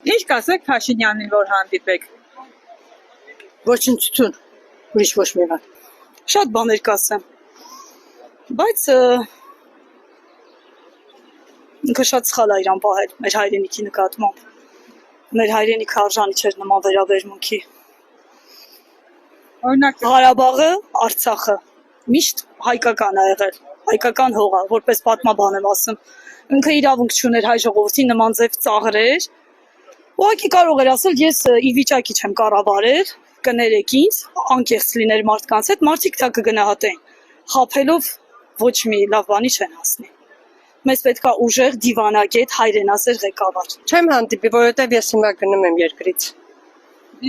Ինչ կասեք Փաշինյանին, որ հանդիպեք։ Ոչնչություն, ուրիշ ոչ մի բան։ Շատ բաներ կասեմ, բայց ինքը շատ սխալ է իրան պահել մեր հայրենիքի նկատմամբ։ Մեր հայրենիքը արժանի չէր նման վերաբերմունքի։ Օրինակ, Ղարաբաղը, Արցախը միշտ հայկական ա եղել, հայկական հող ա, որպես պատմաբան եմ ասում։ Ինքը իրավունք չուներ հայ ժողովրդին նման ձև ծաղրեր։ Ուղղակի կարող էր ասել, ես ի վիճակի չեմ կառավարել, կներեք ինձ, անկեղծ լիներ մարդկանց հետ, մարդիկ դա կգնահատեն։ Խաբելով ոչ մի լավ բանի չեն հասնի։ Մեզ պետք է ուժեղ, դիվանագետ, հայրենասեր ղեկավար։ Չեմ հանդիպի, որովհետև ես հիմա գնում եմ երկրից։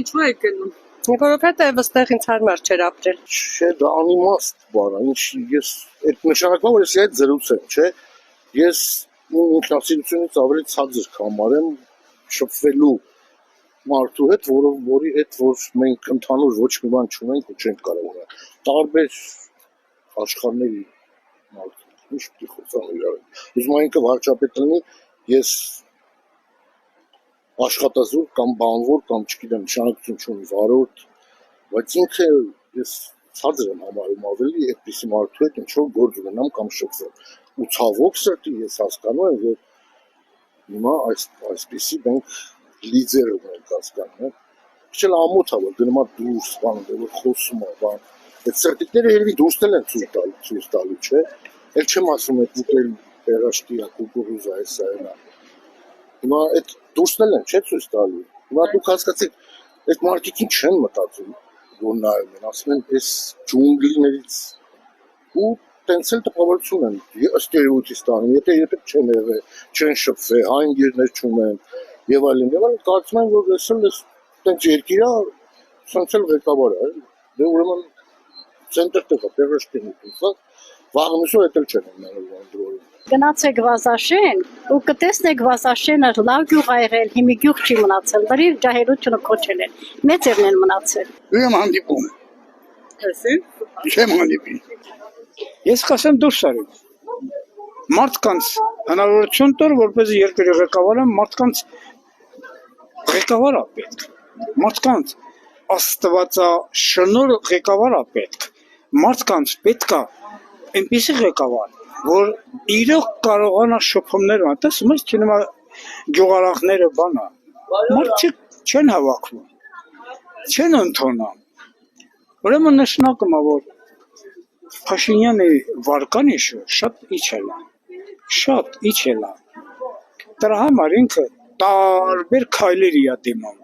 ինչու եք գնում։ Որովհետև այստեղ ինձ հարմար չէր ապրել։ Չէ, դա անիմաստ բան է, ինչ ես այդ նշանակում որ ես այդ զրուցեմ, չէ։ Ես ինքնասիրությունից ավելի ցածր կհամարեմ շփվելու մարդու հետ, որի հետ որ մենք ընդհանուր ոչ մի բան չունենք ու չենք կարող տարբեր աշխարհների մարդու միշտ խոսան իրար։ Ուզում եմ ինքը վարչապետ լինի, ես աշխատազոր կամ բանվոր կամ չգիտեմ նշանակություն չունի վարորդ, բայց ինքը ես ցածր եմ համարում ավելի այդպիսի մարդու հետ ինչ որ գործ ունենամ կամ շփվեմ։ Ու ցավոք սրտի ես հասկանում եմ, որ հիմա այսպիսի մենք լիդեր ունենք հասկանում, Քիչ ամոթ է որ գնում է դուրս բան, որ խոսում է բան։ Այդ սերտիկները երևի դուրսն են ցույց տալու, չէ։ Էլ չեմ ասում այդ ուտել երաշտիա, կուկուրուզա, էսա էնա։ Հիմա այդ դուրսն են, չէ, ցույց տալու։ Հիմա դուք հասկացեք, այդ մարդիկին չեն մտածում, որ նայում են, ասում են, այս ջունգլիներից ու տենց էլ տպավորություն են ըստ երևույթի ստանում, եթե չեն եղել, չեն շփվել, այն երկրներ չունեն եւ այլն, կարծում եմ, որ ես տենց երկիրա սենց էլ ղեկավար է, դե ուրեմն ցենտրը տեղաշտին ուտա, վաղնիշը էլ չեն ունենալու։ Գնացեք Վազաշեն ու կտեսնեք Վազաշենը լավ գյուղ ա եղել, հիմի գյուղ չի մնացել, դրի ջահելությունը քոչել են, մեծերն են մնացել։ Եմ հանդիպում։ Այսին։ Չեմ հանդիպի։ Ես կասեմ դուրս արի։ Մարդկանց հնարավորություն տոր, որպեսզի երկրի ղեկավարը մարդկանց ղեկավար է պետք։ Մարդկանց աստվածաշնորհ ղեկավար է պետք։ Մարդկանց պետք է այնպիսի ղեկավար, որ իրոք կարողանա շփումներ ունենալ, տեսնում ես, չնայած գյուղարախները բանա, մարդիկ չեն հավաքվում, չեն ընդունում։ Ուրեմն նշանակում է, որ Փաշինյանի վարկանիշը շատ իջել է։ Դրա համար ինքը տարբեր քայլերի է դիմում։